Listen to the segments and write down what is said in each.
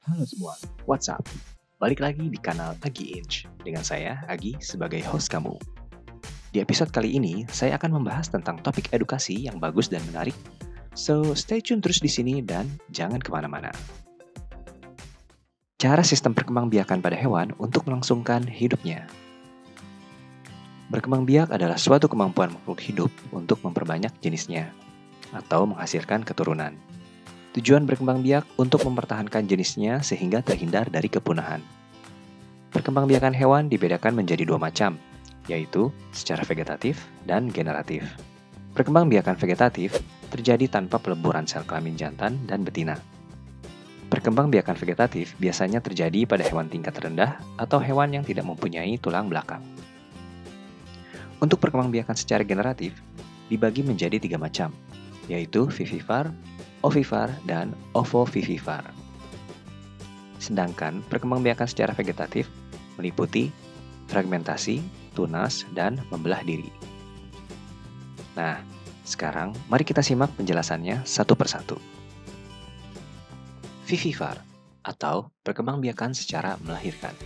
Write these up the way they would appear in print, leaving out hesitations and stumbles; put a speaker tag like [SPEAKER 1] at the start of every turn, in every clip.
[SPEAKER 1] Halo semua, what's up? Balik lagi di kanal Agi Inch dengan saya, Agi, sebagai host kamu. Di episode kali ini, saya akan membahas tentang topik edukasi yang bagus dan menarik. So, stay tune terus di sini dan jangan kemana-mana. Cara sistem perkembangbiakan pada hewan untuk melangsungkan hidupnya. Berkembang biak adalah suatu kemampuan makhluk hidup untuk memperbanyak jenisnya atau menghasilkan keturunan. Tujuan berkembang biak untuk mempertahankan jenisnya sehingga terhindar dari kepunahan. Perkembangbiakan hewan dibedakan menjadi dua macam, yaitu secara vegetatif dan generatif. Perkembangbiakan vegetatif terjadi tanpa peleburan sel kelamin jantan dan betina. Perkembangbiakan vegetatif biasanya terjadi pada hewan tingkat rendah atau hewan yang tidak mempunyai tulang belakang. Untuk perkembangbiakan secara generatif, dibagi menjadi tiga macam, yaitu vivipar, ovipar, dan ovovivipar. Sedangkan perkembangbiakan secara vegetatif meliputi fragmentasi, tunas, dan membelah diri. Nah, sekarang mari kita simak penjelasannya satu persatu. Vivipar atau perkembangbiakan secara melahirkan.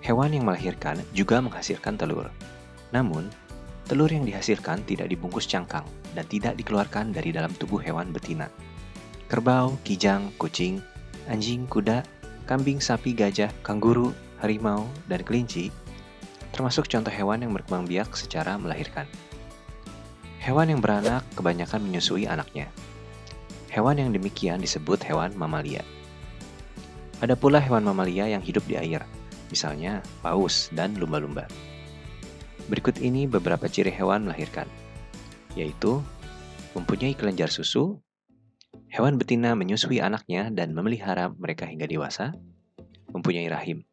[SPEAKER 1] Hewan yang melahirkan juga menghasilkan telur. Namun, telur yang dihasilkan tidak dibungkus cangkang dan tidak dikeluarkan dari dalam tubuh hewan betina. Kerbau, kijang, kucing, anjing, kuda, kambing, sapi, gajah, kanguru, harimau, dan kelinci termasuk contoh hewan yang berkembang biak secara melahirkan. Hewan yang beranak kebanyakan menyusui anaknya. Hewan yang demikian disebut hewan mamalia. Ada pula hewan mamalia yang hidup di air, misalnya paus dan lumba-lumba. Berikut ini beberapa ciri hewan melahirkan, yaitu mempunyai kelenjar susu, hewan betina menyusui anaknya dan memelihara mereka hingga dewasa, mempunyai rahim.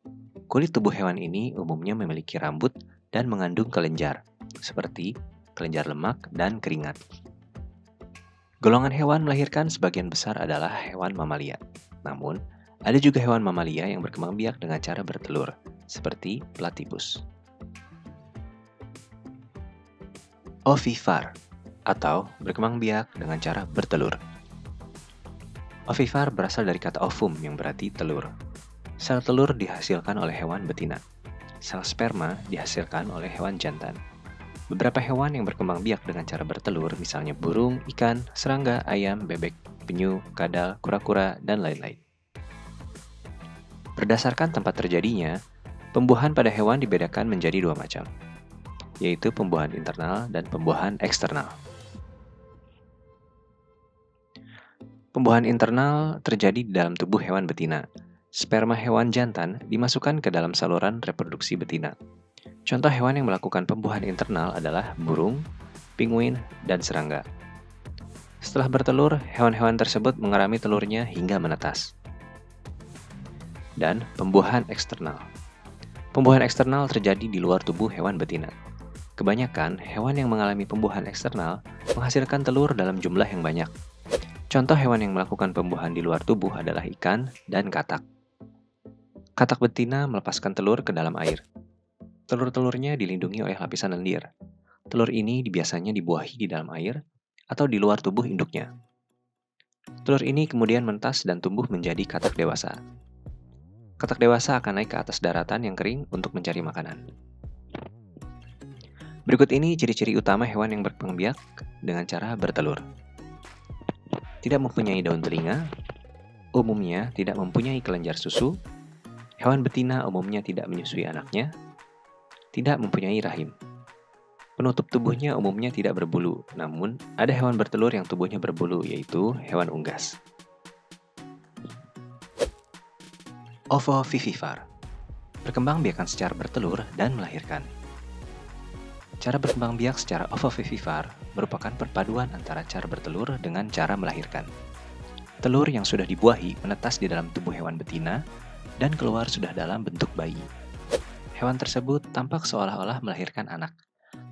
[SPEAKER 1] Kulit tubuh hewan ini umumnya memiliki rambut dan mengandung kelenjar, seperti kelenjar lemak dan keringat. Golongan hewan melahirkan sebagian besar adalah hewan mamalia. Namun, ada juga hewan mamalia yang berkembang biak dengan cara bertelur, seperti platypus. Ovipar atau berkembang biak dengan cara bertelur. Ovipar berasal dari kata ovum yang berarti telur. Sel telur dihasilkan oleh hewan betina. Sel sperma dihasilkan oleh hewan jantan. Beberapa hewan yang berkembang biak dengan cara bertelur, misalnya burung, ikan, serangga, ayam, bebek, penyu, kadal, kura-kura, dan lain-lain. Berdasarkan tempat terjadinya, pembuahan pada hewan dibedakan menjadi dua macam, yaitu pembuahan internal dan pembuahan eksternal. Pembuahan internal terjadi di dalam tubuh hewan betina. Sperma hewan jantan dimasukkan ke dalam saluran reproduksi betina. Contoh hewan yang melakukan pembuahan internal adalah burung, penguin, dan serangga. Setelah bertelur, hewan-hewan tersebut mengerami telurnya hingga menetas. Dan pembuahan eksternal. Pembuahan eksternal terjadi di luar tubuh hewan betina. Kebanyakan hewan yang mengalami pembuahan eksternal menghasilkan telur dalam jumlah yang banyak. Contoh hewan yang melakukan pembuahan di luar tubuh adalah ikan dan katak. Katak betina melepaskan telur ke dalam air. Telur-telurnya dilindungi oleh lapisan lendir. Telur ini biasanya dibuahi di dalam air atau di luar tubuh induknya. Telur ini kemudian menetas dan tumbuh menjadi katak dewasa. Katak dewasa akan naik ke atas daratan yang kering untuk mencari makanan. Berikut ini ciri-ciri utama hewan yang berkembang biak dengan cara bertelur. Tidak mempunyai daun telinga, umumnya tidak mempunyai kelenjar susu, hewan betina umumnya tidak menyusui anaknya, tidak mempunyai rahim. Penutup tubuhnya umumnya tidak berbulu, namun ada hewan bertelur yang tubuhnya berbulu, yaitu hewan unggas. Ovovivipar, berkembang biakan secara bertelur dan melahirkan. Cara berkembang biak secara ovovivipar merupakan perpaduan antara cara bertelur dengan cara melahirkan. Telur yang sudah dibuahi menetas di dalam tubuh hewan betina dan keluar sudah dalam bentuk bayi. Hewan tersebut tampak seolah-olah melahirkan anak,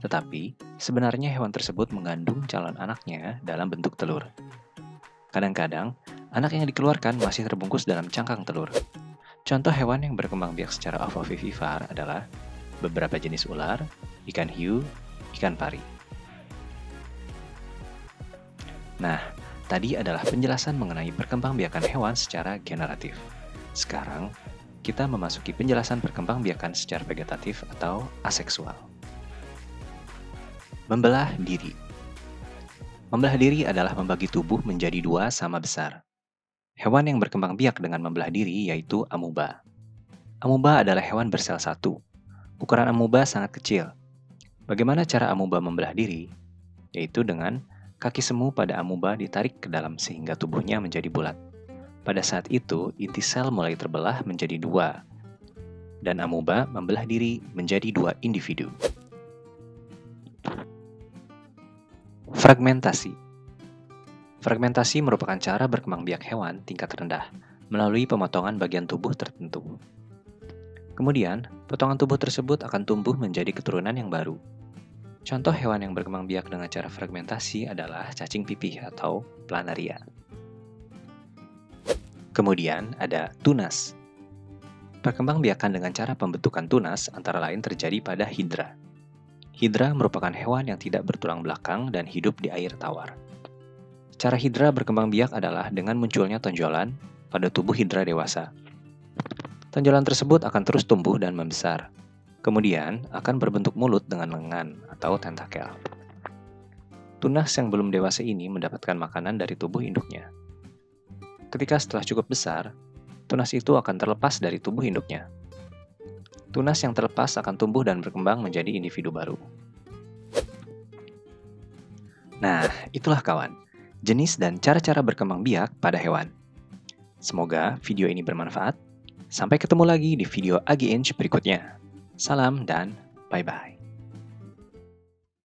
[SPEAKER 1] tetapi sebenarnya hewan tersebut mengandung calon anaknya dalam bentuk telur. Kadang-kadang, anak yang dikeluarkan masih terbungkus dalam cangkang telur. Contoh hewan yang berkembang biak secara ovovivipar adalah beberapa jenis ular, ikan hiu, ikan pari. Nah, tadi adalah penjelasan mengenai perkembangbiakan hewan secara generatif. Sekarang, kita memasuki penjelasan perkembangbiakan secara vegetatif atau aseksual. Membelah diri. Membelah diri adalah membagi tubuh menjadi dua sama besar. Hewan yang berkembang biak dengan membelah diri yaitu amuba. Amuba adalah hewan bersel satu. Ukuran amuba sangat kecil. Bagaimana cara amuba membelah diri? Yaitu dengan kaki semu pada amuba ditarik ke dalam sehingga tubuhnya menjadi bulat. Pada saat itu, inti sel mulai terbelah menjadi dua, dan amuba membelah diri menjadi dua individu. Fragmentasi. Fragmentasi merupakan cara berkembang biak hewan tingkat rendah melalui pemotongan bagian tubuh tertentu. Kemudian, potongan tubuh tersebut akan tumbuh menjadi keturunan yang baru. Contoh hewan yang berkembang biak dengan cara fragmentasi adalah cacing pipih atau planaria. Kemudian ada tunas. Perkembangbiakan dengan cara pembentukan tunas antara lain terjadi pada hidra. Hidra merupakan hewan yang tidak bertulang belakang dan hidup di air tawar. Cara hidra berkembang biak adalah dengan munculnya tonjolan pada tubuh hidra dewasa. Tonjolan tersebut akan terus tumbuh dan membesar. Kemudian akan berbentuk mulut dengan lengan atau tentakel. Tunas yang belum dewasa ini mendapatkan makanan dari tubuh induknya. Ketika setelah cukup besar, tunas itu akan terlepas dari tubuh induknya. Tunas yang terlepas akan tumbuh dan berkembang menjadi individu baru. Nah, itulah kawan, jenis dan cara-cara berkembang biak pada hewan. Semoga video ini bermanfaat. Sampai ketemu lagi di video AgiInch berikutnya. Salam dan bye-bye.